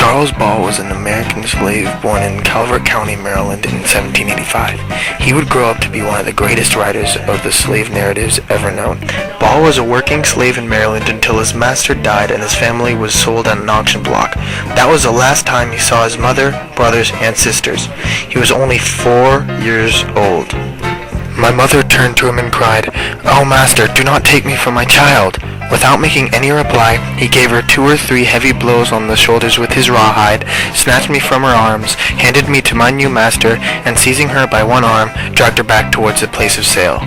Charles Ball was an American slave born in Calvert County, Maryland in 1785. He would grow up to be one of the greatest writers of the slave narratives ever known. Ball was a working slave in Maryland until his master died and his family was sold at an auction block. That was the last time he saw his mother, brothers, and sisters. He was only 4 years old. My mother turned to him and cried, "Oh, master, do not take me for my child." Without making any reply, he gave her 2 or 3 heavy blows on the shoulders with his rawhide, snatched me from her arms, handed me to my new master, and seizing her by one arm, dragged her back towards the place of sale.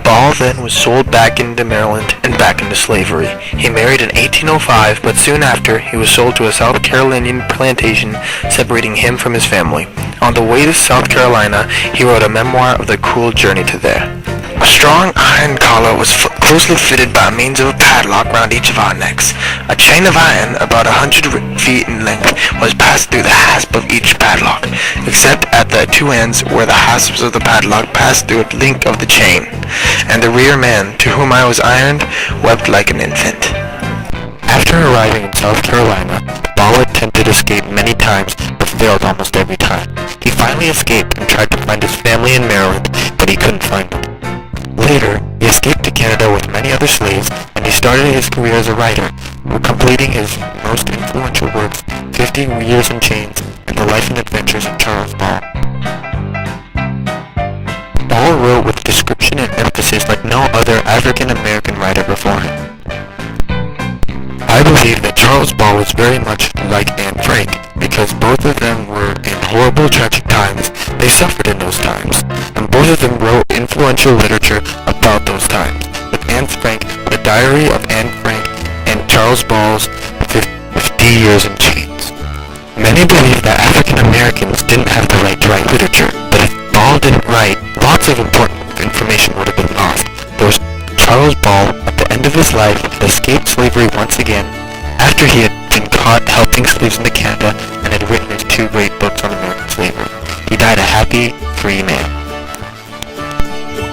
Ball then was sold back into Maryland and back into slavery. He married in 1805, but soon after, he was sold to a South Carolinian plantation, separating him from his family. On the way to South Carolina, he wrote a memoir of the cruel journey to there. A strong iron collar was closely fitted by means of a padlock round each of our necks. A chain of iron about 100 feet in length was passed through the hasp of each padlock, except at the 2 ends where the hasps of the padlock passed through a link of the chain, and the rear man, to whom I was ironed, wept like an infant. After arriving in South Carolina, Ball attempted to escape many times, but failed almost every time. He finally escaped and tried to find his family in Maryland, but he couldn't find them. Later, he escaped to Canada with many other slaves, and he started his career as a writer, completing his most influential works, 50 Years in Chains and The Life and Adventures of Charles Ball. Ball wrote with description and emphasis like no other African-American writer before him. I believe that Charles Ball was very much like Anne Frank, because both of them were in horrible, tragic times. They suffered in those times, and both of them wrote influential literature about those times. With Anne Frank, The Diary of Anne Frank, and Charles Ball's 50 Years in Chains. Many believe that African Americans didn't have the right to write literature, but if Ball didn't write, lots of important information would have been lost. There was Charles Ball, at the end of his life, had escaped slavery once again, after he had been caught helping slaves into Canada and had written his 2 great books on American slavery. He died a happy, free man.